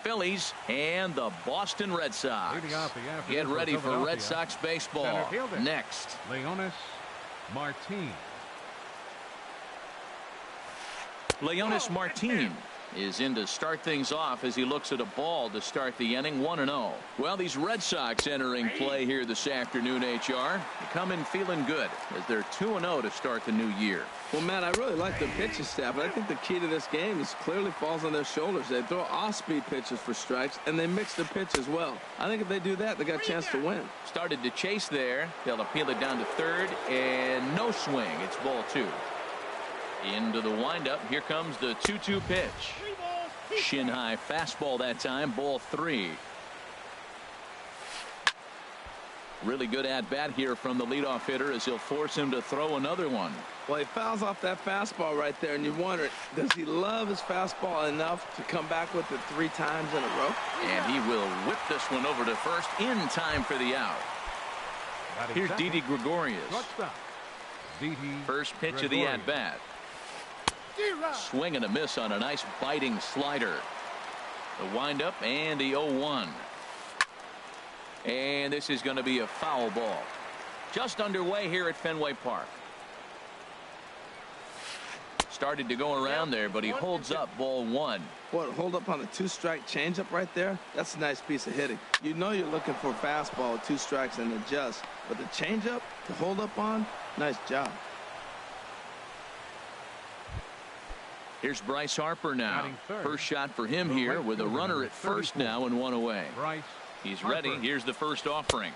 Phillies and the Boston Red Sox. Get ready for Red Sox baseball next. Leonys Martin. Leonys Martin is in to start things off as he looks at a ball to start the inning. 1-0. Well, these Red Sox entering play here this afternoon, HR. They come in feeling good as they're 2-0 to start the new year. Well, Matt, I really like the pitching staff, but I think the key to this game is clearly falls on their shoulders. They throw off-speed pitches for strikes, and they mix the pitch as well. I think if they do that, they got a chance to win. Started to chase there. They'll appeal it down to third, and no swing. It's ball 2. Into the windup. Here comes the 2-2 pitch. Shin high fastball that time. Ball 3. Really good at bat here from the leadoff hitter as he'll force him to throw another one. Well, he fouls off that fastball right there, and you wonder, does he love his fastball enough to come back with it 3 times in a row? And he will whip this one over to first in time for the out. Here's Didi Gregorius. First pitch of the at bat. Swing and a miss on a nice biting slider. The windup and the 0-1. And this is going to be a foul ball. Just underway here at Fenway Park. Started to go around there, but he holds up. Ball 1. What, hold up on a 2-strike changeup right there? That's a nice piece of hitting. You know you're looking for a fastball with 2 strikes and adjust. But the changeup to hold up on, nice job. Here's Bryce Harper now. First shot for him here with a runner at first now and 1 away. He's ready. Here's the first offering.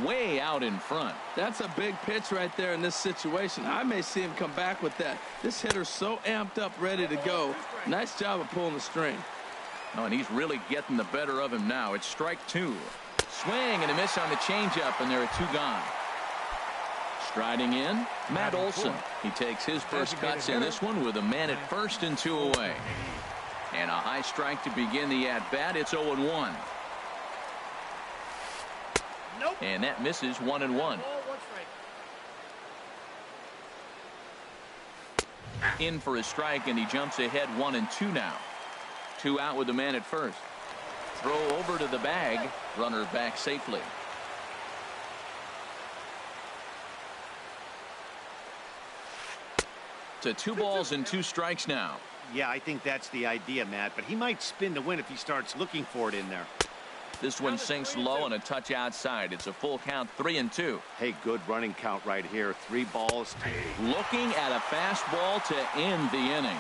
Way out in front. That's a big pitch right there in this situation. I may see him come back with that. This hitter's so amped up, ready to go. Nice job of pulling the string. Oh, and he's really getting the better of him now. It's strike 2. Swing and a miss on the changeup, and there are 2 gone. Striding in, Matt Olson. He takes his first cuts in this one with a man at first and 2 away. And a high strike to begin the at-bat. It's 0-1. And that misses. 1-1. In for a strike, and he jumps ahead 1-2 now. 2 out with the man at first. Throw over to the bag. Runner back safely. To 2 balls and 2 strikes now. Yeah, I think that's the idea, Matt, but he might spin to win if he starts looking for it in there. This one sinks low and a touch outside. It's a full count. 3-2. Hey, good running count right here. 3 balls. Looking at a fastball to end the inning.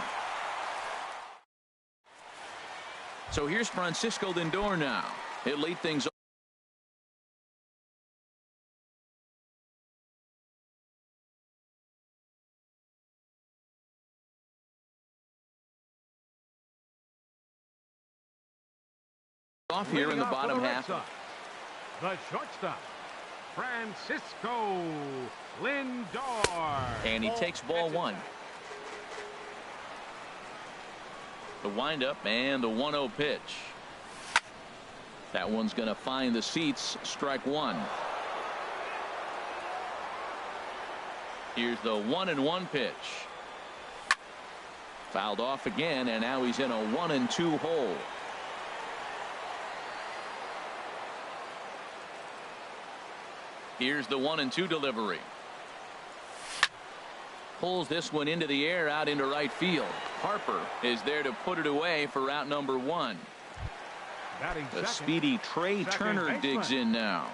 So here's Francisco Lindor now. He'll lead things off here in the bottom half. The shortstop, Francisco Lindor. And he takes ball 1. The windup and the 1-0 pitch. That one's going to find the seats. Strike 1. Here's the 1-1 pitch. Fouled off again, and now he's in a 1-2 hole. Here's the 1-2 delivery. Pulls this one into the air out into right field. Harper is there to put it away for out number 1. The speedy Trey Turner digs in now.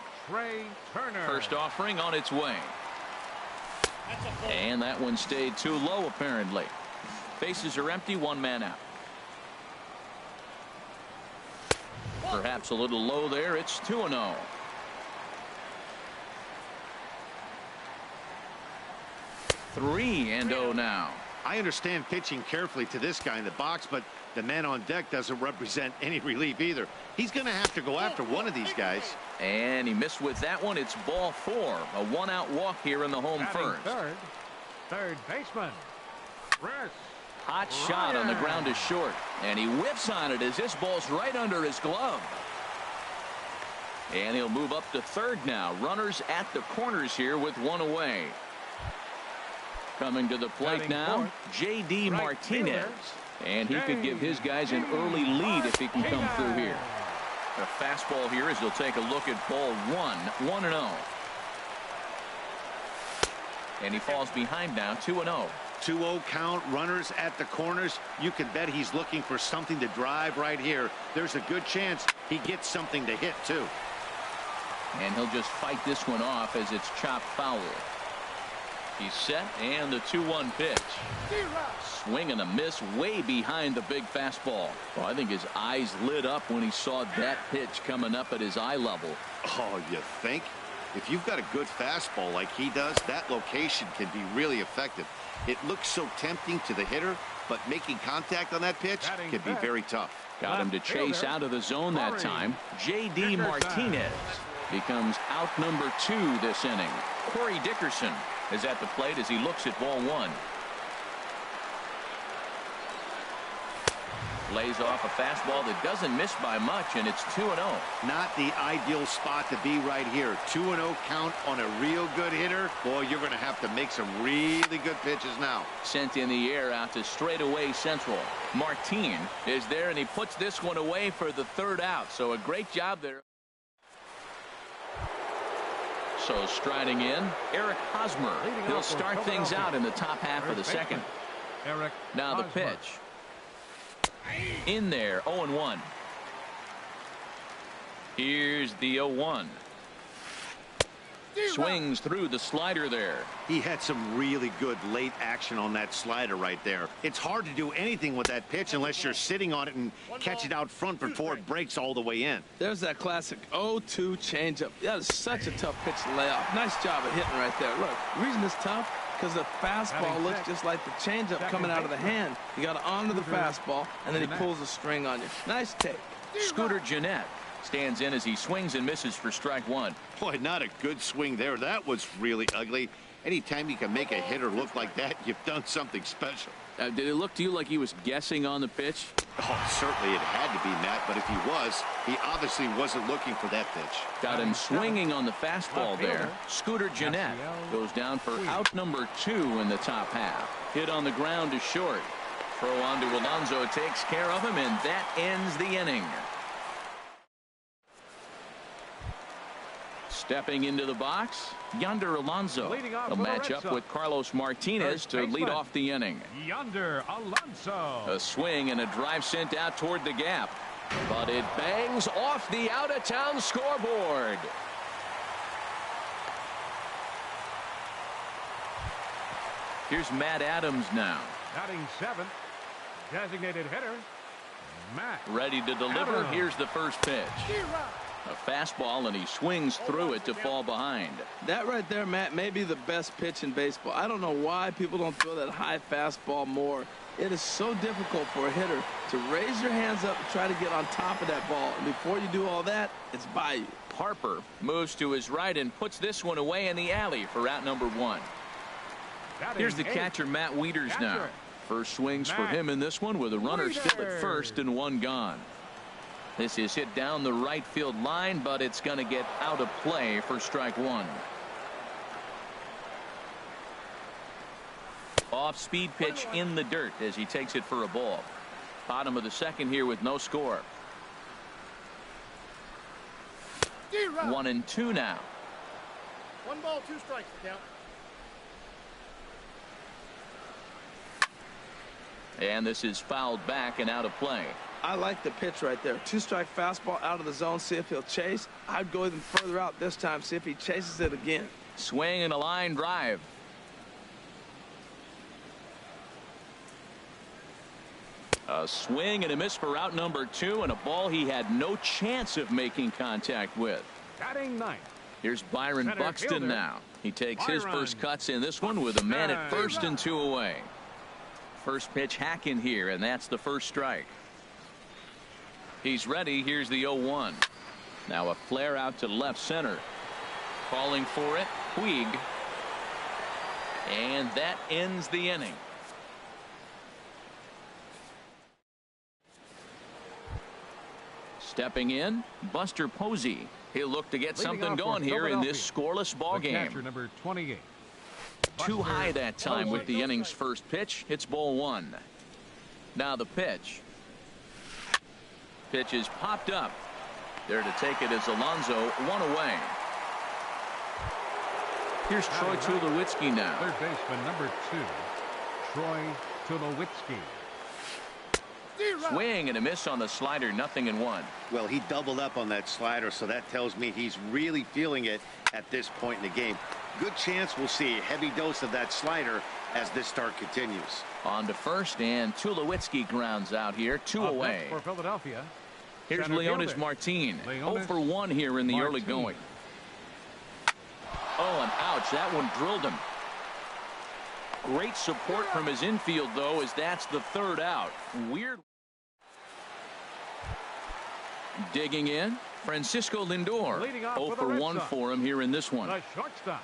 First offering on its way. And that one stayed too low apparently. Bases are empty. 1 man out. Perhaps a little low there. It's 2-0. 3-0 now. I understand pitching carefully to this guy in the box, but the man on deck doesn't represent any relief either. He's going to have to go after one of these guys. And he missed with that one. It's ball 4. A 1-out walk here in the home first. Third baseman, Chris. Hot shot on the ground is short, and he whips on it as this ball's right under his glove. And he'll move up to third now. Runners at the corners here with 1 away. Coming to the plate now, J.D. Martinez. And he could give his guys an early lead if he can come through here. A fastball here as he'll take a look at ball 1-0. And he falls behind now, 2-0. 2-0 count, runners at the corners. You can bet he's looking for something to drive right here. There's a good chance he gets something to hit, too. And he'll just fight this one off as it's chopped foul. He's set, and the 2-1 pitch. Swing and a miss way behind the big fastball. Well, I think his eyes lit up when he saw that pitch coming up at his eye level. Oh, you think? If you've got a good fastball like he does, that location can be really effective. It looks so tempting to the hitter, but making contact on that pitch can be very tough. Got him to chase out of the zone that time. J.D. Martinez becomes out number 2 this inning. Corey Dickerson is at the plate as he looks at ball 1. Lays off a fastball that doesn't miss by much, and it's 2-0. Not the ideal spot to be right here. 2-0 count on a real good hitter. Boy, you're going to have to make some really good pitches now. Sent in the air out to straightaway central. Martin is there, and he puts this one away for the 3rd out. So a great job there. So striding in, Eric Hosmer. He'll start things out in the top half of the 2nd. Now the pitch. In there, 0-1. Here's the 0-1. Swings through the slider there. He had some really good late action on that slider right there. It's hard to do anything with that pitch unless you're sitting on it and catch it out front before it breaks all the way in. There's that classic 0-2 changeup. That is such a tough pitch to lay off. Nice job of hitting right there. Look, the reason it's tough, because the fastball looks just like the changeup coming out of the hand. You got to honor the fastball, and then he pulls a string on you. Nice take. Scooter Gennett stands in as he swings and misses for strike 1. Boy, not a good swing there. That was really ugly. Anytime you can make a hitter look like that, you've done something special. Did it look to you like he was guessing on the pitch? Oh, certainly it had to be, Matt, but if he was, he obviously wasn't looking for that pitch. Got him swinging on the fastball there. Scooter Gennett goes down for out number 2 in the top half. Hit on the ground to short. Throw on to Alonso takes care of him, and that ends the inning. Stepping into the box, Yonder Alonso. A matchup with Carlos Martinez to lead off the inning. Yonder Alonso. A swing and a drive sent out toward the gap. But it bangs off the out-of-town scoreboard. Here's Matt Adams now. Batting 7th. Designated hitter, Matt. Ready to deliver. Adams. Here's the first pitch. A fastball, and he swings through it to fall behind. That right there, Matt, may be the best pitch in baseball. I don't know why people don't throw that high fastball more. It is so difficult for a hitter to raise your hands up and try to get on top of that ball. And before you do all that, it's by you. Harper moves to his right and puts this one away in the alley for out number 1. Here's the catcher, Matt Wieters now. First swings for him in this one with a runner still at first and 1 gone. This is hit down the right field line, but it's going to get out of play for strike 1. Off-speed pitch in the dirt as he takes it for a ball. Bottom of the 2nd here with no score. 1-2 now. 1 ball, 2 strikes. Count. And this is fouled back and out of play. I like the pitch right there. 2-strike fastball out of the zone. See if he'll chase. I'd go even further out this time. See if he chases it again. Swing and a line drive. A swing and a miss for out number 2, and a ball he had no chance of making contact with. Batting 9th. Here's Byron Center Buxton fielder, now. He takes his first cuts in this one with a man at first and 2 away. First pitch hack in here, and that's the first strike. He's ready. Here's the 0-1. Now a flare out to left center. Calling for it, Puig. And that ends the inning. Stepping in, Buster Posey. He'll look to get something going here in this scoreless ball game. Catcher number 28. Too high that time with the inning's first pitch. It's ball 1. Now the pitch. Pitch is popped up. There to take it is Alonso, one away. Here's Troy Tulowitzki now. Third baseman number 2, Troy Tulowitzki. Swing and a miss on the slider, 0-1. Well, he doubled up on that slider, so that tells me he's really feeling it at this point in the game. Good chance we'll see a heavy dose of that slider as this start continues. On to first, and Tulowitzki grounds out here, 2 away. For Philadelphia. Here's Leonis Martin, 0 for 1 here in the early going. Oh, and ouch, that one drilled him. Great support from his infield, though, as that's the 3rd out. Weird. Digging in, Francisco Lindor. 0 for 1 for him here in this one. The shortstop,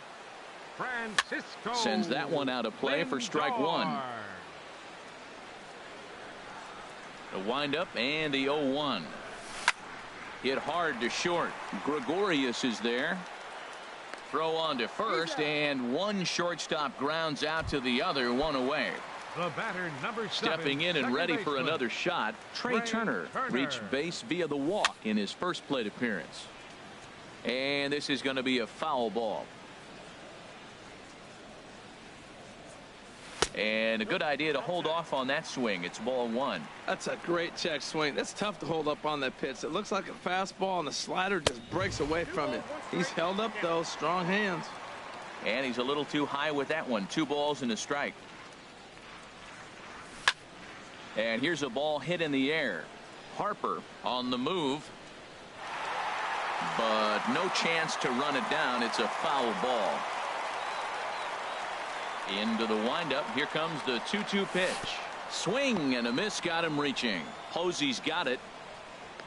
Francisco. Sends that one out of play for strike 1. The windup and the 0-1. Hit hard to short. Gregorius is there. Throw on to first, and one shortstop grounds out to the other, 1 away. The batter, number 7, stepping in and ready for another shot, Trey Turner reached base via the walk in his first plate appearance. And this is going to be a foul ball. And a good idea to hold off on that swing. It's ball 1. That's a great check swing. That's tough to hold up on that pitch. It looks like a fastball, and the slider just breaks away from it. He's held up, though. Strong hands. And he's a little too high with that one. 2 balls and a strike. And here's a ball hit in the air. Harper on the move. But no chance to run it down. It's a foul ball. Into the windup. Here comes the 2-2 pitch. Swing and a miss, got him reaching. Posey's got it.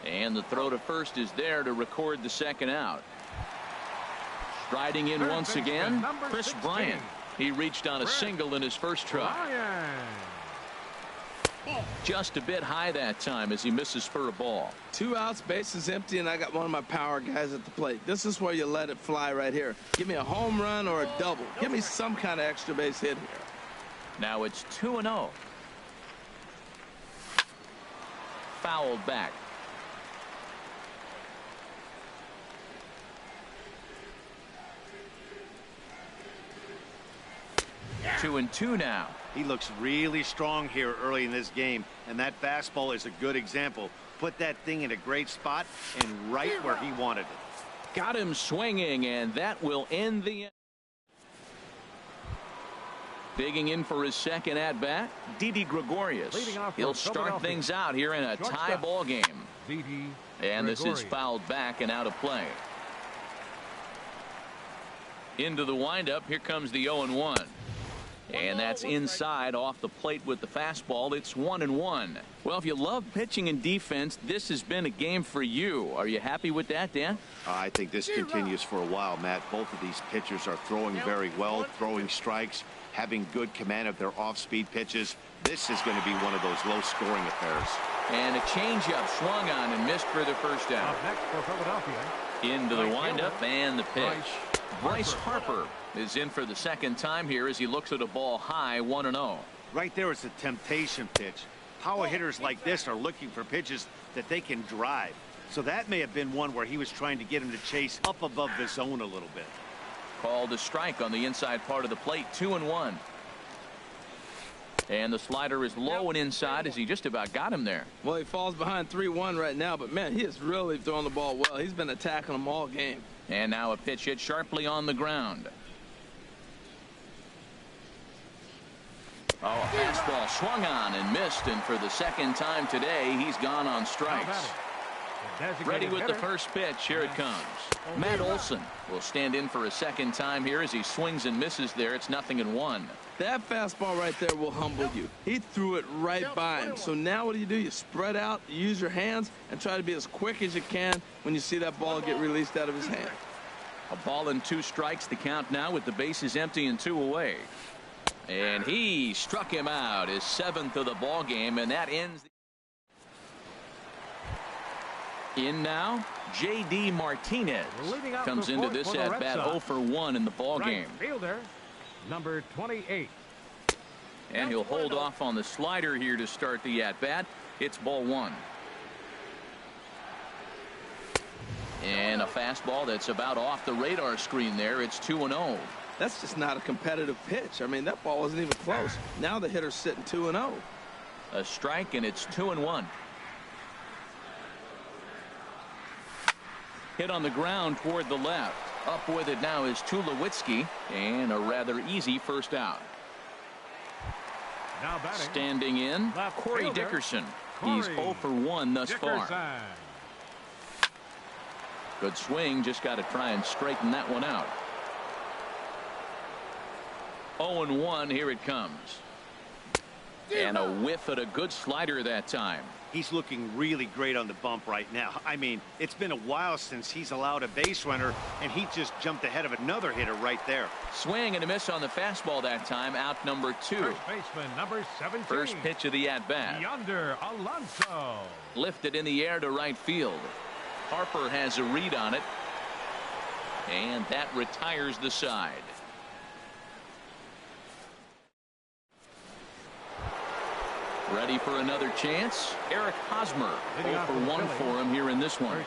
And the throw to first is there to record the 2nd out. Striding in once again, Chris Bryant. He reached on a single in his first try. Just a bit high that time as he misses for a ball. 2 outs, bases empty, and I got one of my power guys at the plate. This is where you let it fly right here. Give me a home run or a double. Give me some kind of extra base hit here. Now it's 2-0. Fouled back. 2-2 now. He looks really strong here early in this game, and that fastball is a good example. Put that thing in a great spot and right where he wanted it. Got him swinging, and that will end the. Digging in for his 2nd at bat, Didi Gregorius. He'll start things out here in a tie ball game. And this is fouled back and out of play. Into the windup. Here comes the 0-1. And that's inside off the plate with the fastball. It's 1-1. Well, if you love pitching and defense, this has been a game for you. Are you happy with that, Dan? I think this continues for a while, Matt. Both of these pitchers are throwing very well, throwing strikes, having good command of their off-speed pitches. This is going to be one of those low-scoring affairs. And a changeup swung on and missed for the first out. Up next for Philadelphia. Into the windup and the pitch. Bryce Harper is in for the 2nd time here as he looks at a ball high, 1-0. Right there is a temptation pitch. Power hitters like this are looking for pitches that they can drive. So that may have been one where he was trying to get him to chase up above the zone a little bit. Called a strike on the inside part of the plate, 2-1. And the slider is low and inside as he just about got him there. Well, he falls behind 3-1 right now, but man, he is really throwing the ball well. He's been attacking them all game. And now a pitch hit sharply on the ground. Oh, a fastball swung on and missed, and for the 2nd time today, he's gone on strikes. Ready with the first pitch. Here it comes. Matt Olson will stand in for a 2nd time here as he swings and misses there. It's 0-1. That fastball right there will humble you. He threw it right by him. So now what do? You spread out, use your hands, and try to be as quick as you can when you see that ball get released out of his hand. A ball and 2 strikes the count now with the bases empty and 2 away. And he struck him out, his 7th of the ball game, and that ends. In now, J.D. Martinez comes into this at bat 0 for 1 in the ball game. Fielder, number 28. And he'll hold off on the slider here to start the at-bat. It's ball one. And a fastball that's about off the radar screen there. It's 2-0. That's just not a competitive pitch. I mean, that ball wasn't even close. Now the hitter's sitting 2-0. A strike, and it's 2-1. Hit on the ground toward the left. Up with it now is Tulowitzki, and a rather easy first out. Now batting. Standing in, Corey Dickerson. He's 0 for 1 thus far. Good swing, just got to try and straighten that one out. 0-1, here it comes. And a whiff at a good slider that time. He's looking really great on the bump right now. I mean, it's been a while since he's allowed a base runner, and he just jumped ahead of another hitter right there. Swing and a miss on the fastball that time. Out number 2. First baseman, number 17. First pitch of the at-bat. Yonder Alonso. Lifted in the air to right field. Harper has a read on it, and that retires the side. Ready for another chance. Eric Hosmer, 0 for 1 for him here in this one.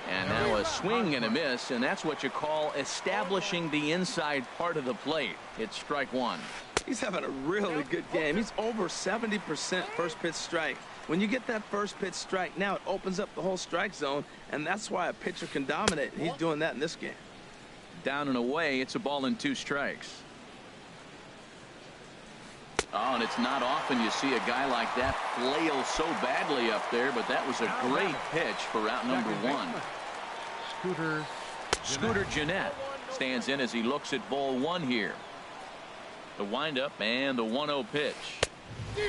And now a swing and a miss, and that's what you call establishing the inside part of the plate. It's strike one. He's having a really good game. He's over 70% first pitch strike. When you get that first pitch strike, now it opens up the whole strike zone, and that's why a pitcher can dominate. He's doing that in this game. Down and away, it's a ball and 2 strikes. Oh, and it's not often you see a guy like that flail so badly up there, but that was a great pitch for out number 1. Scooter Gennett stands in as he looks at ball 1 here. The windup and the 1-0 pitch.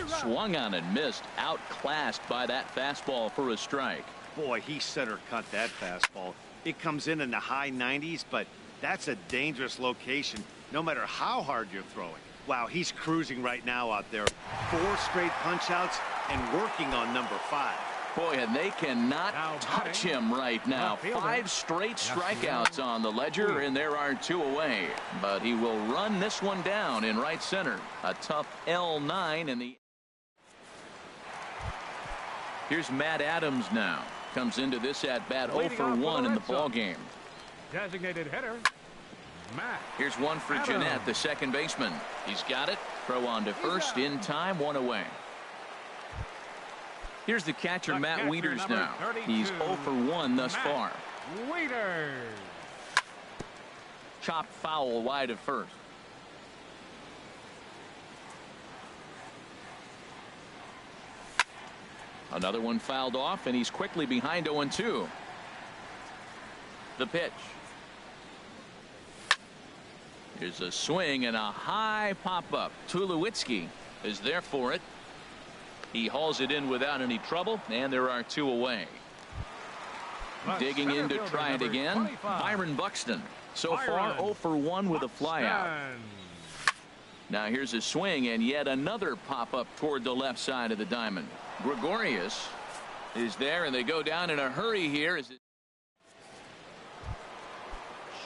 Swung on and missed, outclassed by that fastball for a strike. Boy, he center cut that fastball. It comes in the high 90s, but that's a dangerous location no matter how hard you're throwing. Wow, he's cruising right now out there. 4 straight punch outs and working on number 5. Boy, and they cannot touch him right now. 5 straight strikeouts on the ledger, and there are 2 away. But he will run this one down in right center. A tough L9 in the... Here's Matt Adams now. Comes into this at-bat 0 for 1 in the ballgame. Designated hitter. Here's one for Gennett, the second baseman. He's got it. Throw on to first in time, 1 away. Here's the catcher, Matt Wieters now. He's 0 for 1 thus far. Wieters. Chopped foul wide of first. Another one fouled off, and he's quickly behind 0-2. The pitch. Here's a swing and a high pop-up. Tulowitzki is there for it. He hauls it in without any trouble, and there are 2 away. Digging in to try it again, Byron Buxton. So far 0 for 1 with a flyout. Now here's a swing and yet another pop-up toward the left side of the diamond. Gregorius is there, and they go down in a hurry here.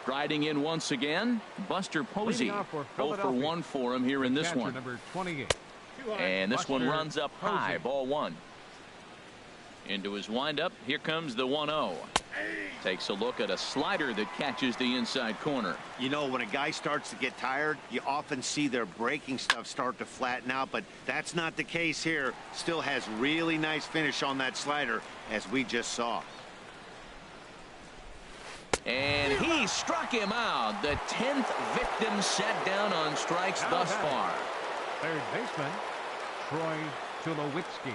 Striding in once again, Buster Posey. 0 for 1 for him here in this one. Number 28. And this one runs up high, ball 1. Into his windup, here comes the 1-0. Takes a look at a slider that catches the inside corner. You know, when a guy starts to get tired, you often see their breaking stuff start to flatten out, but that's not the case here. Still has really nice finish on that slider, as we just saw. And he struck him out. The 10th victim set down on strikes thus far. Third baseman, Troy Tulowitzki.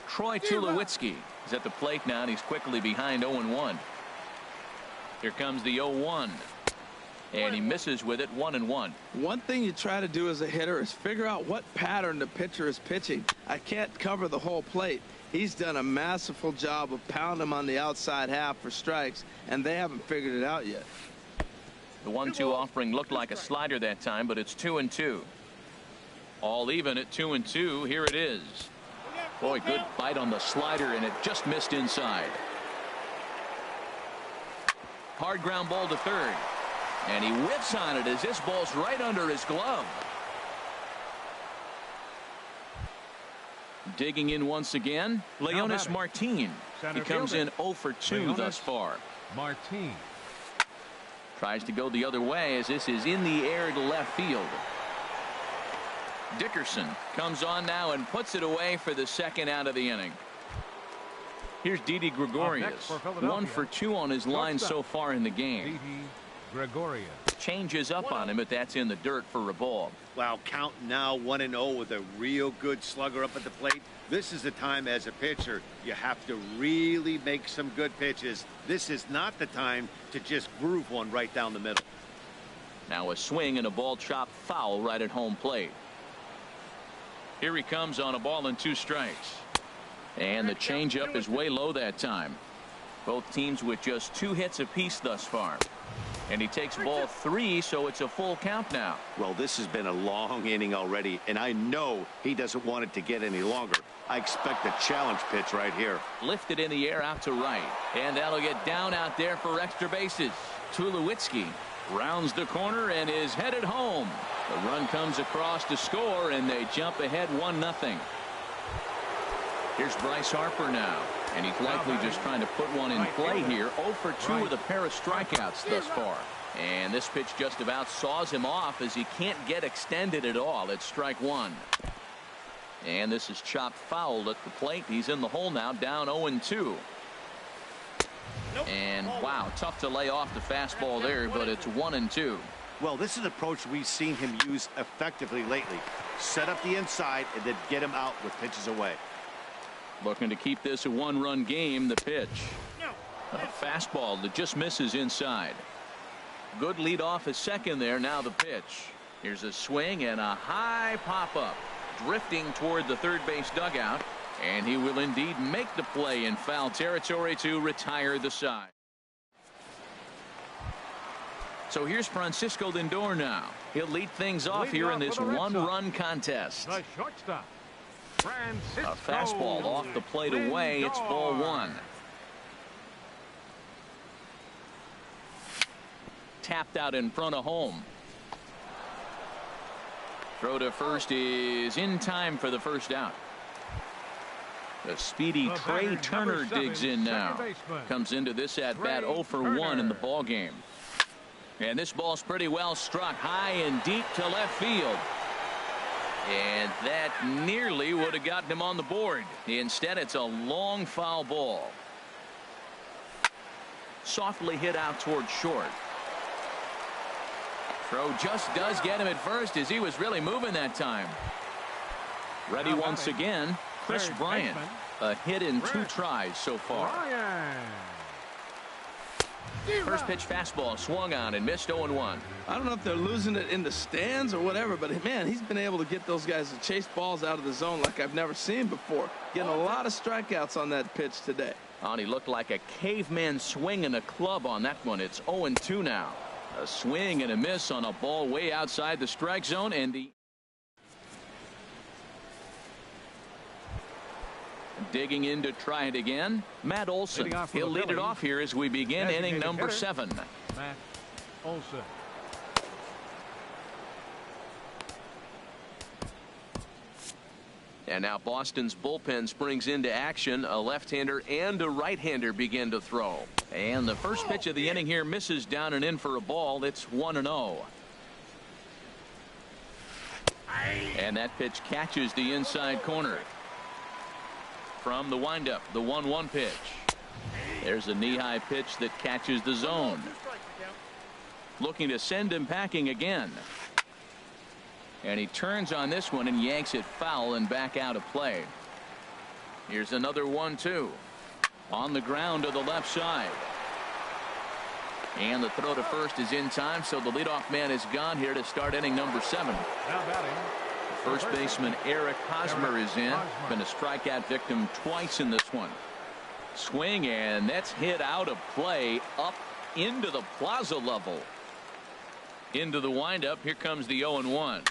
Troy Tulowitzki is at the plate now, and he's quickly behind 0-1. Here comes the 0-1. And he misses with it, 1-1. One thing you try to do as a hitter is figure out what pattern the pitcher is pitching. I can't cover the whole plate. He's done a masterful job of pounding him on the outside half for strikes, and they haven't figured it out yet. The 1-2 offering looked like a slider that time, but it's 2-2. All even at 2-2. Here it is. Boy, good bite on the slider, and it just missed inside. Hard ground ball to third. And he whips on it as this ball's right under his glove. Digging in once again, Leonis Martin. He comes in 0 for 2 thus far. Martin. Tries to go the other way as this is in the air to left field. Dickerson comes on now and puts it away for the second out of the inning. Here's Didi Gregorius. 1 for 2 on his line so far in the game. Didi Gregorius. Changes up on him, but that's in the dirt for a ball. Wow, count now 1-0 with a real good slugger up at the plate. This is the time as a pitcher you have to really make some good pitches. This is not the time to just groove one right down the middle. Now a swing and a ball chopped foul right at home plate. Here he comes on a ball and 2 strikes. And the changeup is way low that time. Both teams with just 2 hits apiece thus far. And he takes ball 3, so it's a full count now. Well, this has been a long inning already, and I know he doesn't want it to get any longer. I expect a challenge pitch right here. Lifted in the air out to right. And that'll get down out there for extra bases. Tulowitzki rounds the corner and is headed home. The run comes across to score, and they jump ahead 1-0. Here's Bryce Harper now. And he's likely just trying to put one in play here. 0 for 2 with a pair of strikeouts thus far. And this pitch just about saws him off as he can't get extended at all. It's strike 1. And this is chopped foul at the plate. He's in the hole now, down 0-2. And wow, tough to lay off the fastball there, but it's 1-2. Well, this is an approach we've seen him use effectively lately. Set up the inside and then get him out with pitches away. Looking to keep this a 1-run game. The pitch. A fastball that just misses inside. Good lead off at second there. Now the pitch. Here's a swing and a high pop-up. Drifting toward the third base dugout. And he will indeed make the play in foul territory to retire the side. So here's Francisco Lindor now. He'll lead things off here in this 1-run contest. The shortstop. A fastball off the plate away. It's ball 1. Tapped out in front of home. Throw to first is in time for the first out. The speedy Trey Turner digs in now. Comes into this at bat 0 for 1 in the ball game. And this ball's pretty well struck high and deep to left field. And that nearly would have gotten him on the board. Instead, it's a long foul ball. Softly hit out toward short. Throw just does get him at first as he was really moving that time. Ready once again, Chris Bryant. A hit in 2 tries so far. First pitch fastball swung on and missed 0-1. I don't know if they're losing it in the stands or whatever, but man, he's been able to get those guys to chase balls out of the zone like I've never seen before. Getting a lot of strikeouts on that pitch today. Oh, and he looked like a caveman swinging a club on that one. It's 0-2 now. A swing and a miss on a ball way outside the strike zone, and the digging in to try it again. Matt Olson. He'll lead it off here as we begin inning number 7. Matt Olson. And now Boston's bullpen springs into action. A left-hander and a right-hander begin to throw. And the first pitch of the inning here misses down and in for a ball. It's 1-0. And that pitch catches the inside corner. From the windup, the 1-1 pitch. There's a knee-high pitch that catches the zone. Looking to send him packing again. And he turns on this one and yanks it foul and back out of play. Here's another 1-2. On the ground to the left side. And the throw to first is in time, so the leadoff man is gone here to start inning number 7. Now batting. First baseman Eric Hosmer is in. Been a strikeout victim twice in this one. Swing, and that's hit out of play up into the plaza level. Into the windup. Here comes the 0-1.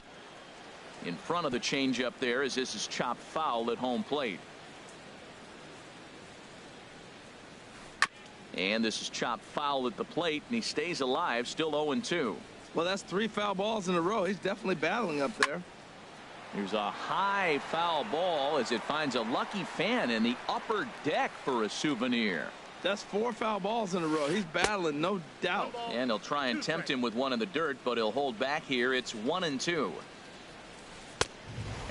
In front of the changeup there as this is chopped foul at home plate. And this is chopped foul at the plate, and he stays alive, still 0-2. Well, that's 3 foul balls in a row. He's definitely battling up there. Here's a high foul ball as it finds a lucky fan in the upper deck for a souvenir. That's 4 foul balls in a row. He's battling, no doubt. And they'll try and tempt him with one in the dirt, but he'll hold back here. It's 1-2.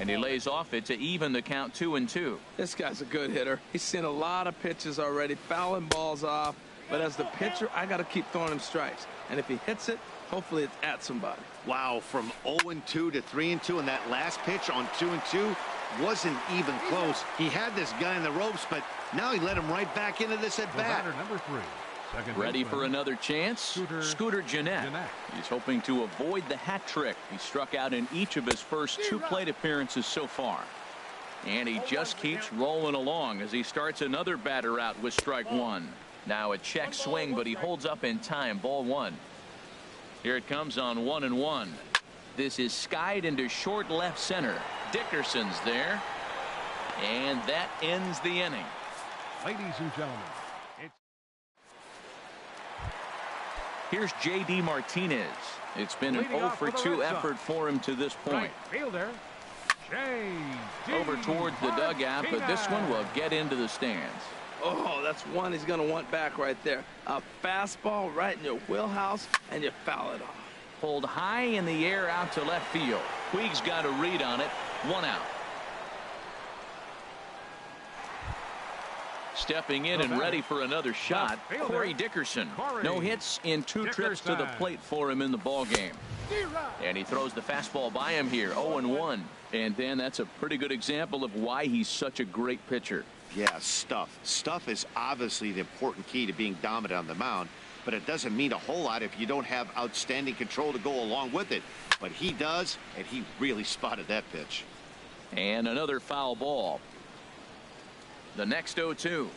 And he lays off it to even the count 2-2. This guy's a good hitter. He's seen a lot of pitches already, fouling balls off. But as the pitcher, I got to keep throwing him strikes. And if he hits it, hopefully it's at somebody. Wow, from 0-2 to 3-2, and that last pitch on 2-2 wasn't even close. He had this guy in the ropes, but now he let him right back into this at bat. Number 3. Ready for another chance? Scooter Gennett. He's hoping to avoid the hat trick. He struck out in each of his first 2 plate appearances so far. And he just keeps rolling along as he starts another batter out with strike 1. Now a check swing, but he holds up in time. Ball 1. Here it comes on 1-1. This is skied into short left center. Dickerson's there. And that ends the inning. Ladies and gentlemen, here's J.D. Martinez. It's been an 0-for-2 effort for him to this point. Fielder, over towards the dugout, but this one will get into the stands. Oh, that's one he's going to want back right there. A fastball right in your wheelhouse, and you foul it off. Pulled high in the air out to left field. Puig's got a read on it. 1 out. Stepping in and ready for another shot, Corey Dickerson. No hits in 2 trips to the plate for him in the ballgame. And he throws the fastball by him here, 0-1. And then that's a pretty good example of why he's such a great pitcher. Yeah, stuff. Stuff is obviously the important key to being dominant on the mound, but it doesn't mean a whole lot if you don't have outstanding control to go along with it. But he does, and he really spotted that pitch. And another foul ball. The next 0-2.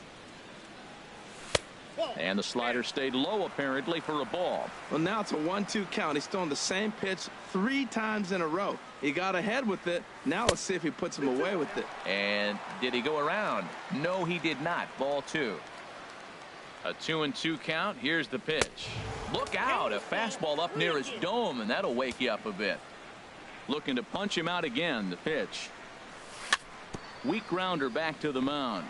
And the slider stayed low apparently for a ball. Well, now it's a 1-2 count. He's throwing the same pitch 3 times in a row. He got ahead with it. Now let's see if he puts him away with it. And did he go around? No, he did not. Ball 2. A 2-2 count. Here's the pitch. Look out. A fastball up near his dome, and that'll wake you up a bit. Looking to punch him out again. The pitch. Weak grounder back to the mound.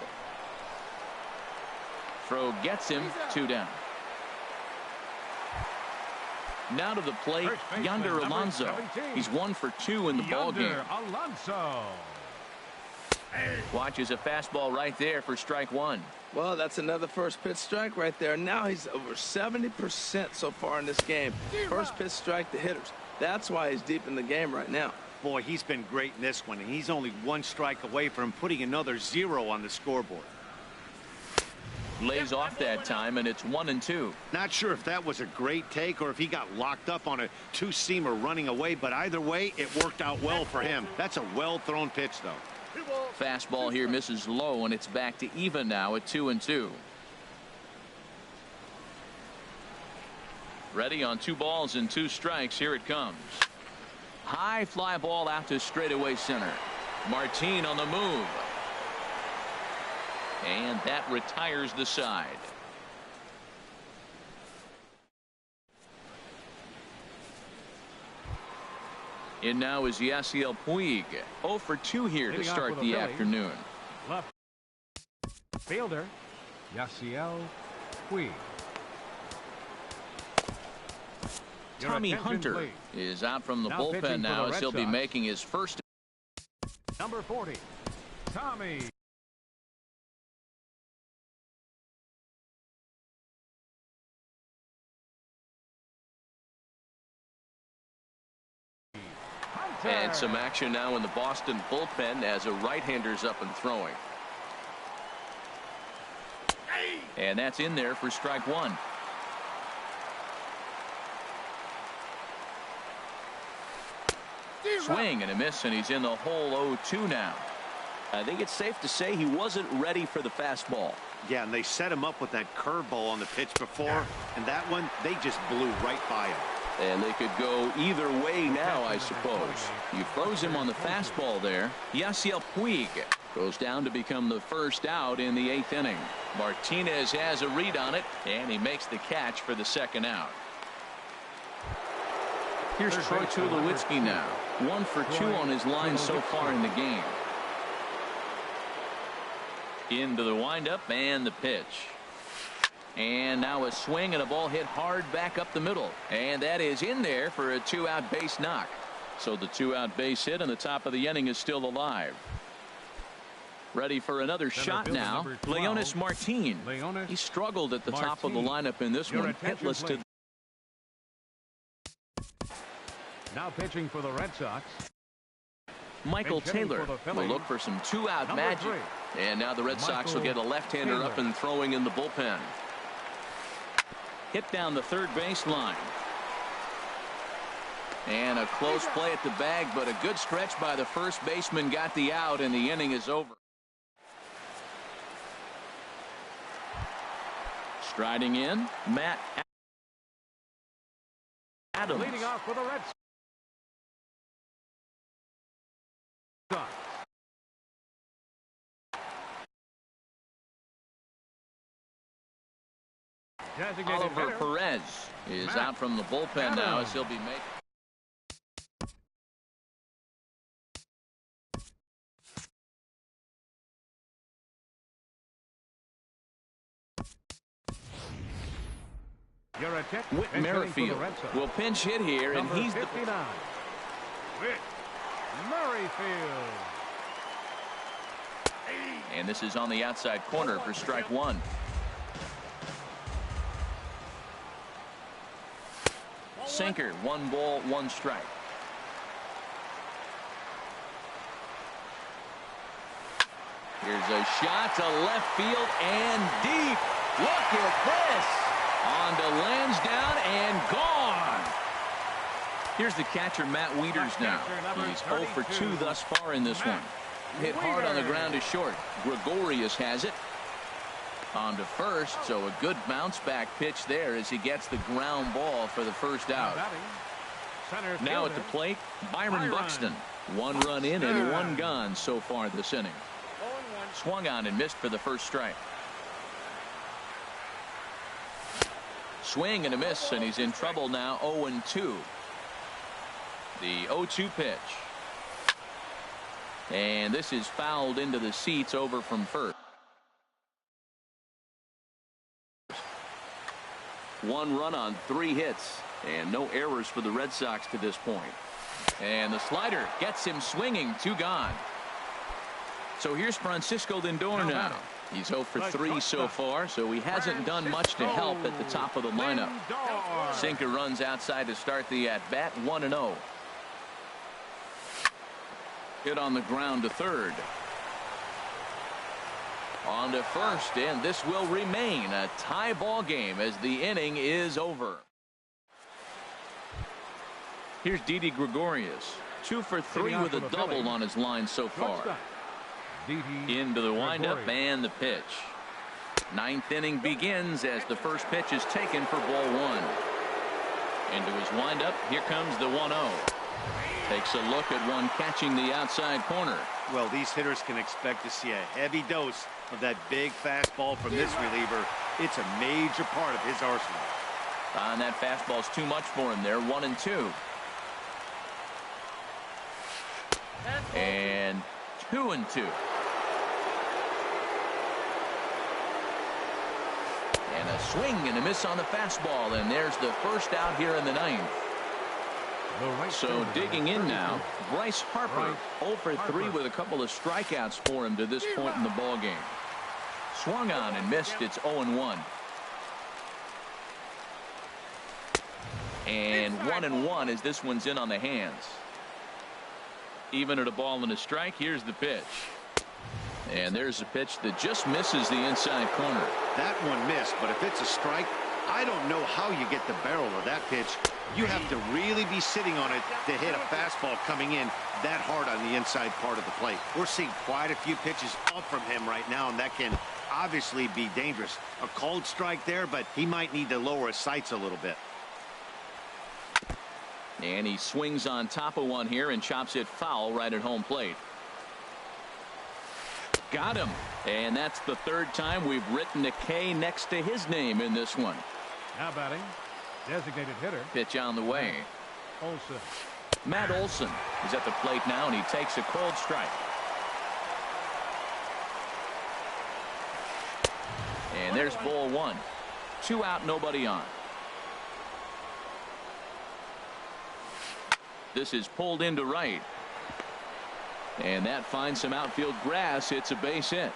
Throw gets him. 2 down. Now to the plate, Yonder Alonso. He's 1 for 2 in the ballgame. Watches a fastball right there for strike 1. Well, that's another first pitch strike right there. Now he's over 70% so far in this game. First pitch strike to hitters. That's why he's deep in the game right now. Boy, he's been great in this one, and he's only 1 strike away from putting another 0 on the scoreboard. Lays off that time, and it's 1-2. Not sure if that was a great take or if he got locked up on a 2-seamer running away, but either way, it worked out well for him. That's a well-thrown pitch, though. Fastball here misses low, and it's back to even now at 2-2. Ready on 2 balls and 2 strikes. Here it comes. High fly ball out to straightaway center. Martin on the move. And that retires the side. In now is Yasiel Puig. 0 for 2 here to start the afternoon. Left fielder, Yasiel Puig. Tommy Hunter is out from the bullpen now as he'll be making his first. Number 40, Tommy. And some action now in the Boston bullpen as a right-hander's up and throwing. And that's in there for strike 1. Swing and a miss, and he's in the hole 0-2 now. I think it's safe to say he wasn't ready for the fastball. Yeah, and they set him up with that curveball on the pitch before, and that one, they just blew right by him. And they could go either way now, I suppose. You froze him on the fastball there. Yasiel Puig goes down to become the first out in the 8th inning. Martinez has a read on it, and he makes the catch for the 2nd out. Here's Troy Tulowitzki now. 1 for 2 on his line so far in the game. Into the windup and the pitch. And now a swing and a ball hit hard back up the middle. And that is in there for a 2-out base knock. So the 2-out base hit and the top of the inning is still alive. Ready for another shot now. Leonis Martin. He struggled at the top of the lineup in this one. Hitless to. Now pitching for the Red Sox. Michael Taylor will look for some 2-out magic. And now the Red Sox will get a left-hander up and throwing in the bullpen. Hit down the third base line. And a close play at the bag, but a good stretch by the first baseman got the out, and the inning is over. Striding in, Matt Adams. Leading off for the Red Sox. Oliver Perez is out from the bullpen now as he'll be making. Whit Merrifield will pinch hit here, and he's the. Whit Merrifield. And this is on the outside corner for strike 1. Sinker, 1 ball, 1 strike. Here's a shot to left field and deep. Look at this. On to Lansdowne and gone. Here's the catcher, Matt Wieters now. He's 0 for 2 thus far in this one. Hit hard on the ground to short. Gregorius has it. On to first, so a good bounce back pitch there as he gets the ground ball for the first out. Now at the plate, Byron Buxton. 1 run in and 1 gone so far this inning. Swung on and missed for the first strike. Swing and a miss, and he's in trouble now. 0-2. The 0-2 pitch. And this is fouled into the seats over from first. 1 run on 3 hits, and no errors for the Red Sox to this point. And the slider gets him swinging. 2 gone. So here's Francisco Lindor now. He's 0 for 3 so far, so he hasn't done much to help at the top of the lineup. Sinker runs outside to start the at-bat. 1-0. Hit on the ground to third. On to first, and this will remain a tie ball game as the inning is over. Here's Didi Gregorius. 2 for 3 with a double on his line so far. Into the windup and the pitch. 9th inning begins as the first pitch is taken for ball 1. Into his windup, here comes the 1-0. Takes a look at one catching the outside corner. Well, these hitters can expect to see a heavy dose of that big fastball from this reliever. It's a major part of his arsenal. And that fastball's too much for him there. 1-2. And 2-2. And a swing and a miss on the fastball, and there's the first out here in the 9th. So digging in now, Bryce Harper, 0 for 3 with a couple of strikeouts for him to this point in the ball game. Swung on and missed. It's 0-1. And 1-1 as this one's in on the hands. Even at a ball and a strike. Here's the pitch. And there's a pitch that just misses the inside corner. That one missed, but if it's a strike, I don't know how you get the barrel of that pitch. You have to really be sitting on it to hit a fastball coming in that hard on the inside part of the plate. We're seeing quite a few pitches up from him right now, and that can obviously be dangerous. A cold strike there, but he might need to lower his sights a little bit. And he swings on top of one here and chops it foul right at home plate. Got him. And that's the 3rd time we've written a K next to his name in this one. Now batting, designated hitter. Pitch on the way. Olsen. Matt Olson is at the plate now, and he takes a cold strike. And there's ball one. 2 out, nobody on. This is pulled into right. And that finds some outfield grass. It's a base hit.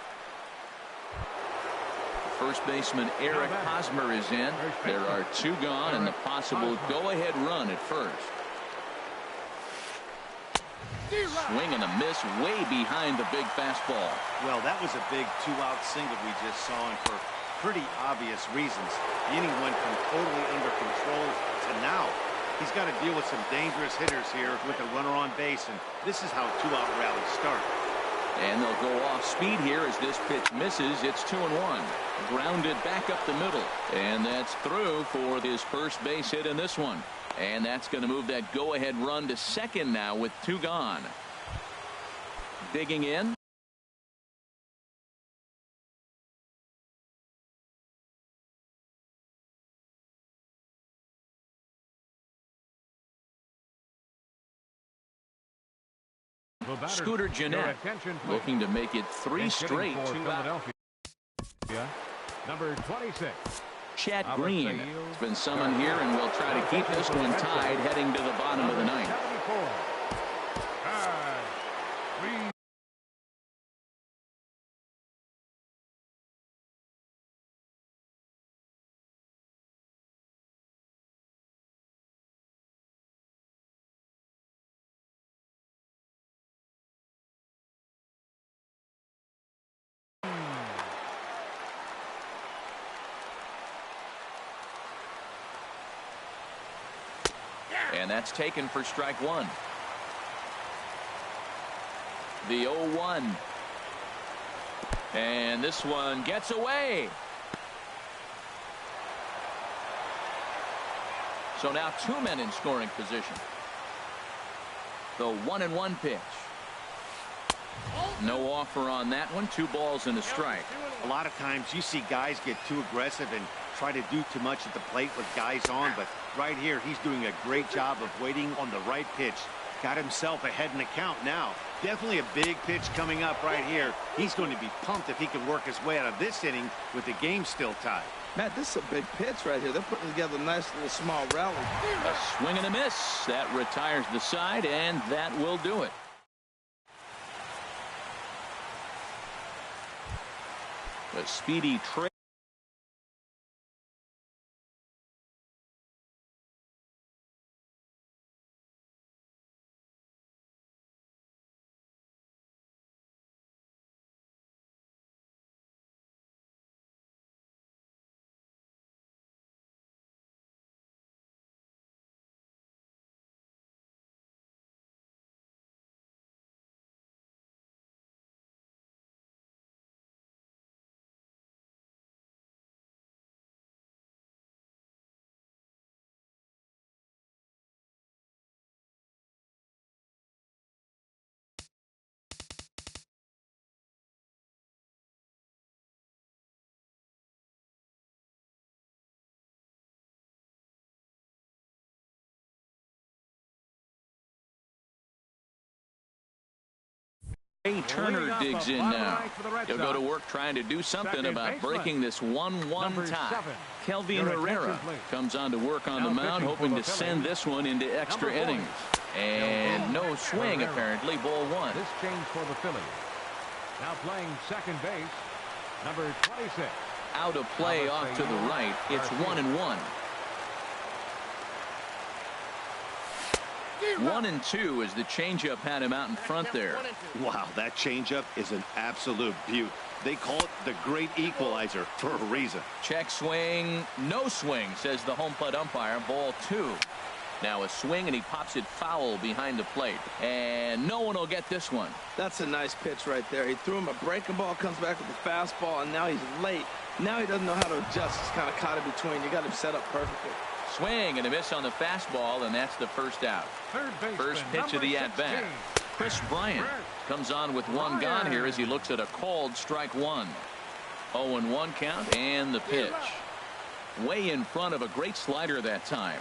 First baseman Eric Hosmer is in. There are 2 gone and the possible go-ahead run at first. Swing and a miss way behind the big fastball. Well, that was a big 2-out single we just saw, and for pretty obvious reasons. The inning went from totally under control to now he's got to deal with some dangerous hitters here with a runner on base, and this is how 2-out rallies start. And they'll go off speed here as this pitch misses. It's 2-1. Grounded back up the middle. And that's through for his first base hit in this one. And that's going to move that go-ahead run to second now with 2 gone. Digging in. Scooter Jeanette looking to make it 3 straight 2 out. Number 26. Chad Green has been summoned here and will try to keep this one tied heading to the bottom of the ninth. And that's taken for strike 1. The 0-1. And this one gets away. So now 2 men in scoring position. The 1-1 pitch. No offer on that one. 2 balls and a strike. A lot of times you see guys get too aggressive and try to do too much at the plate with guys on, but right here he's doing a great job of waiting on the right pitch. Got himself ahead in the count now. Definitely a big pitch coming up right here. He's going to be pumped if he can work his way out of this inning with the game still tied. Matt, this is a big pitch right here. They're putting together a nice little small rally. A swing and a miss. That retires the side, and that will do it. A speedy trade. Turner digs in now. He'll go to work trying to do something about breaking this 1-1 tie. Kelvin Herrera comes on to work on the mound, hoping to send this one into extra innings. And no swing, apparently. Ball 1. This change for the Phillies. Now playing second base, number 26. Out of play off to the right. It's 1-1. 1-2 as the changeup had him out in front there. Wow, that changeup is an absolute beaut. They call it the great equalizer for a reason. Check swing, no swing, says the home plate umpire. Ball 2. Now a swing, and he pops it foul behind the plate. And no one will get this one. That's a nice pitch right there. He threw him a breaking ball, comes back with a fastball, and now he's late. Now he doesn't know how to adjust. He's kind of caught in between. You got him set up perfectly. Swing and a miss on the fastball, and that's the first out. First pitch of the at-bat. Chris Bryant comes on with 1 gone here as he looks at a called strike 1. 0-1 count, and the pitch. Way in front of a great slider that time.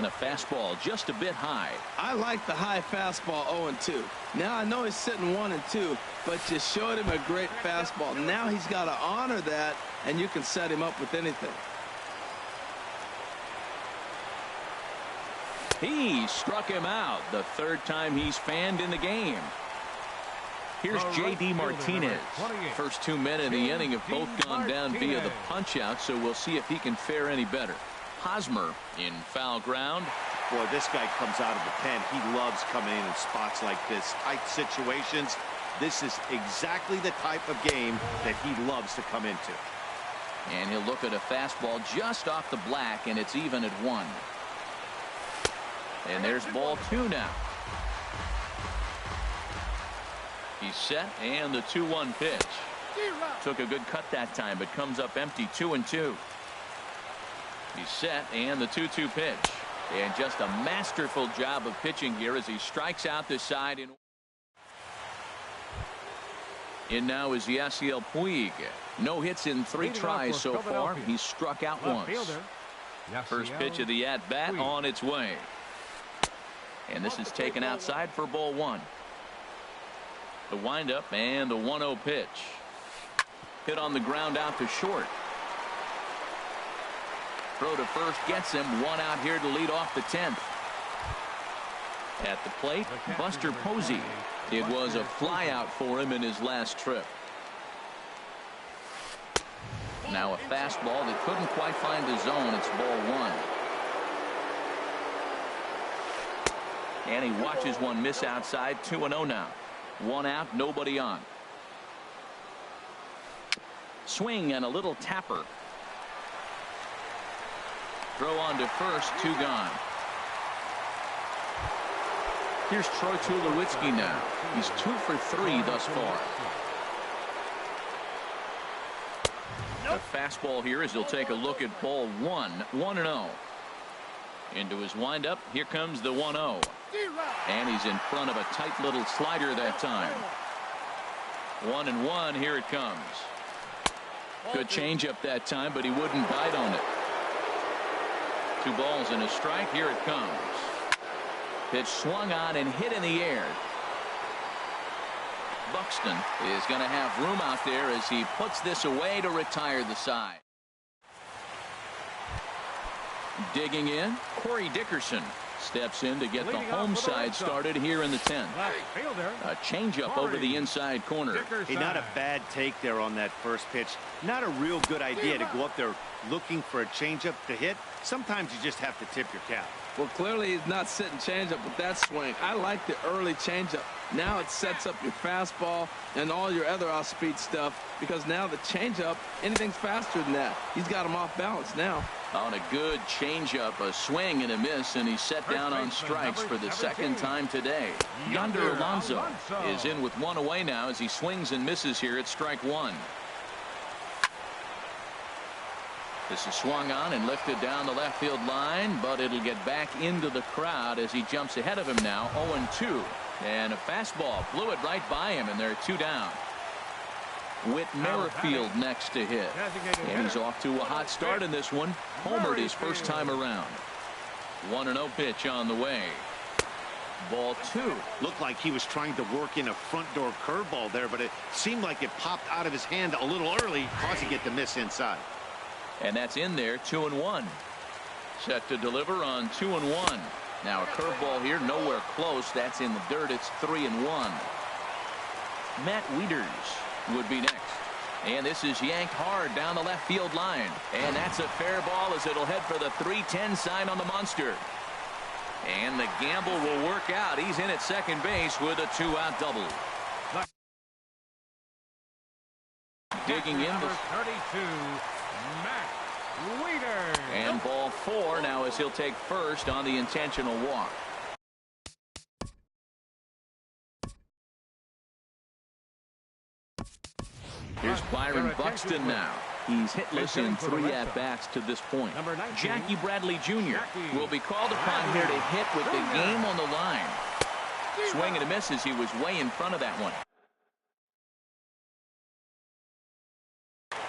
And a fastball just a bit high. I like the high fastball 0-2. Now I know he's sitting 1-2, but you showed him a great fastball. Now he's got to honor that, and you can set him up with anything. He struck him out the third time he's fanned in the game. Here's J.D. Martinez. First 2 men in the inning have both gone down via the punch-out, so we'll see if he can fare any better. Hosmer in foul ground. Boy, this guy comes out of the pen. He loves coming in spots like this, tight situations. This is exactly the type of game that he loves to come into. And he'll look at a fastball just off the black, and it's even at 1. And there's ball 2 now. He's set, and the 2-1 pitch. Took a good cut that time, but comes up empty. 2-2. He's set, and the 2-2 pitch. And just a masterful job of pitching here as he strikes out this side. In now is Yasiel Puig. No hits in 3 tries so far. He's struck out once. First pitch of the at-bat on its way. And this is taken outside for ball 1. The windup and the 1-0 pitch. Hit on the ground out to short. Throw to first gets him. 1 out here to lead off the 10th. At the plate, Buster Posey. It was a fly out for him in his last trip. Now a fastball that couldn't quite find the zone. It's ball 1. And he watches one miss outside. 2-0 now. 1 out, nobody on. Swing and a little tapper. Throw on to first, 2 gone. Here's Troy Tulowitzki now. He's 2 for 3 thus far. A fastball here as he'll take a look at ball 1. 1-0. Into his windup. Here comes the 1-0. And he's in front of a tight little slider that time. 1-1. Here it comes. Good changeup that time, but he wouldn't bite on it. 2 balls and a strike. Here it comes. Pitch swung on and hit in the air. Buxton is going to have room out there as he puts this away to retire the side. Digging in, Corey Dickerson steps in to get the home side started here in the 10th. A changeup over the inside corner. Hey, not a bad take there on that first pitch. Not a real good idea to go up there looking for a changeup to hit. Sometimes you just have to tip your cap. Well, clearly he's not sitting changeup with that swing. I like the early changeup. Now it sets up your fastball and all your other off-speed stuff, because now the changeup, anything's faster than that. He's got him off balance now. On a good changeup, a swing and a miss, and he's set down on strikes for the 2nd time today. Yonder Alonso is in with 1 away now as he swings and misses here at strike 1. This is swung on and lifted down the left field line, but it'll get back into the crowd as he jumps ahead of him now. 0-2. And a fastball blew it right by him, and there are 2 down. Whit Merrifield next to hit. And he's off to a hot start in this one. Homered his first time around. 1-0 pitch on the way. Ball 2. Looked like he was trying to work in a front door curveball there, but it seemed like it popped out of his hand a little early, causing it to miss inside. And that's in there. 2-1. Set to deliver on 2-1. Now a curveball here, nowhere close. That's in the dirt. It's 3-1. Matt Wieters would be next. And this is yanked hard down the left field line. And that's a fair ball as it'll head for the 3-10 sign on the monster. And the gamble will work out. He's in at second base with a 2-out double. Digging in. Number 32, Matt Wieters. And ball 4 now as he'll take first on the intentional walk. Here's Byron Buxton now. He's hitless in 3 at-bats to this point. Jackie Bradley Jr. will be called upon here to hit with the game on the line. Swing and a miss as he was way in front of that one.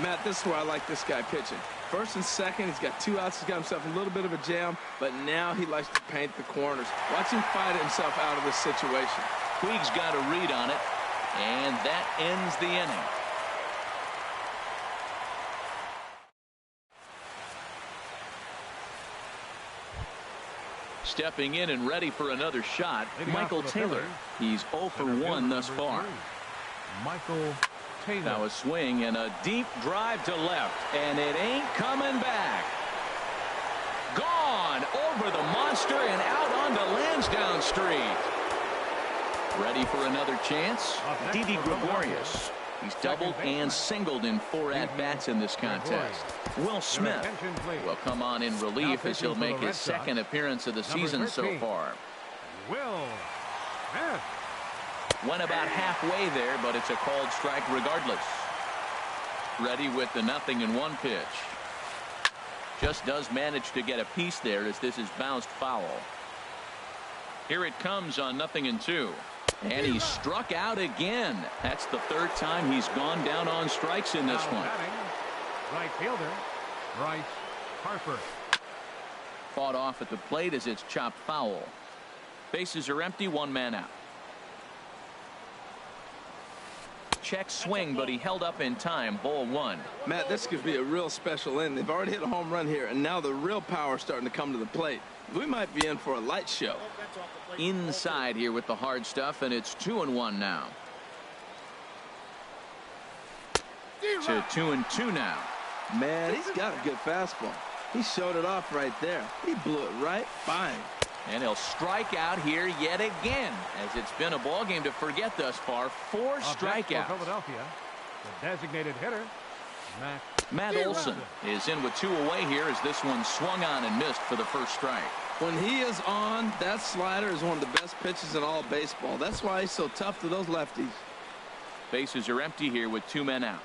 Matt, this is where I like this guy pitching. First and second, he's got 2 outs. He's got himself a little bit of a jam, but now he likes to paint the corners. Watch him fight himself out of this situation. Puig's got a read on it, and that ends the inning. Stepping in and ready for another shot, Michael Taylor. He's 0 for 1 thus far. Michael Taylor. Now a swing and a deep drive to left, and it ain't coming back. Gone over the monster and out onto Lansdowne Street. Ready for another chance? Didi Gregorius. He's doubled and singled in 4 at-bats in this contest. Will Smith will come on in relief as he'll make his 2nd appearance of the season so far. Will Smith. Went about halfway there, but it's a called strike regardless. Ready with the 0-1 pitch. Just does manage to get a piece there as this is bounced foul. Here it comes on 0-2. And he struck out again. That's the 3rd time he's gone down on strikes in this one. Right fielder, Bryce Harper. Fought off at the plate as it's chopped foul. Bases are empty, 1 man out. Check swing, but he held up in time. Ball 1. Matt, this could be a real special inning. They've already hit a home run here, and now the real power is starting to come to the plate. We might be in for a light show. Inside here with the hard stuff, and it's 2-1 now. To 2-2 now. Man, he's got a good fastball. He showed it off right there. He blew it right by him. And he'll strike out here yet again, as it's been a ball game to forget thus far. 4 strikeouts. Philadelphia, the designated hitter, Matt Olson is in with 2 away here as this one swung on and missed for the first strike. When he is on, that slider is one of the best pitches in all baseball. That's why he's so tough to those lefties. Bases are empty here with 2 men out.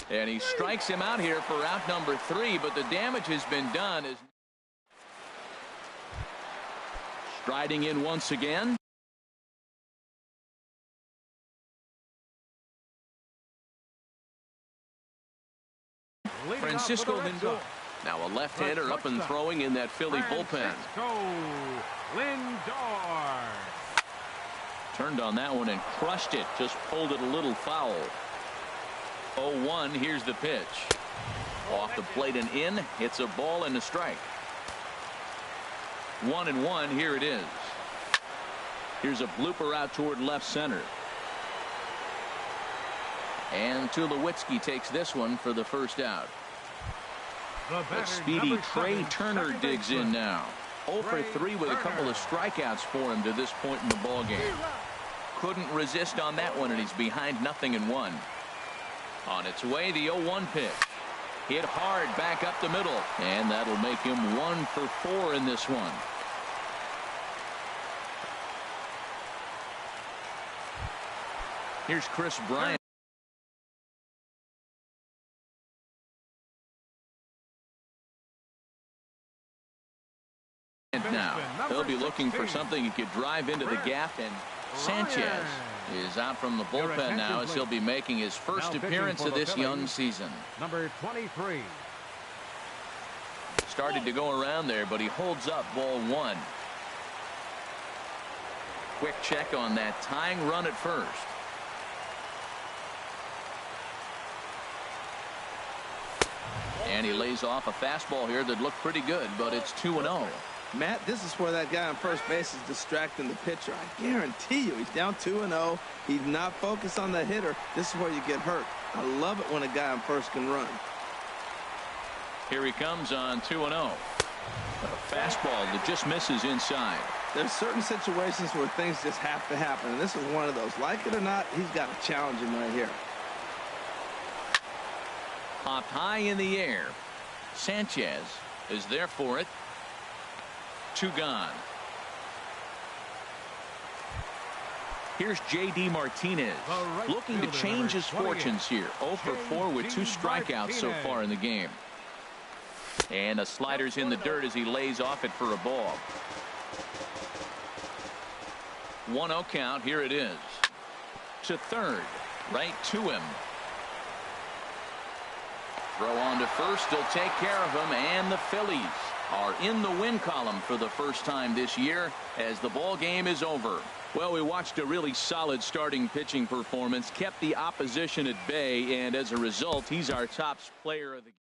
And he strikes him out here for out number 3, but the damage has been done. As striding in once again. Francisco Lindor. Now a left-hander up and throwing in that Philly bullpen. Lindor. Turned on that one and crushed it. Just pulled it a little foul. 0-1. Here's the pitch. Off the plate and in. It's a ball and a strike. 1-1. Here it is. Here's a blooper out toward left center. And Tulowitzki takes this one for the first out. But speedy Trey Turner digs in now. 0 for 3 with a couple of strikeouts for him to this point in the ball game. Couldn't resist on that one, and he's behind 0-1. On its way, the 0-1 pitch. Hit hard back up the middle, and that'll make him 1 for 4 in this one. Here's Chris Bryant. Now they'll be looking for something he could drive into the gap, and Sanchez is out from the bullpen now as he'll be making his first appearance of this young season. Number 23. Started to go around there, but he holds up. Ball 1. Quick check on that tying run at first. And he lays off a fastball here that looked pretty good, but it's 2-0. Matt, this is where that guy on first base is distracting the pitcher. I guarantee you he's down 2-0. He's not focused on the hitter. This is where you get hurt. I love it when a guy on first can run. Here he comes on 2-0. A fastball that just misses inside. There's certain situations where things just have to happen, and this is one of those. Like it or not, he's got to challenge him right here. Popped high in the air. Sanchez is there for it. 2 gone. Here's J.D. Martinez looking to change his fortunes here. 0 for 4 with 2 strikeouts so far in the game. And a slider's in the dirt as he lays off it for a ball. 1-0 count. Here it is. To third. Right to him. Throw on to first. He'll take care of him, and the Phillies are in the win column for the first time this year as the ball game is over. Well, we watched a really solid starting pitching performance, kept the opposition at bay, and as a result, he's our top player of the game.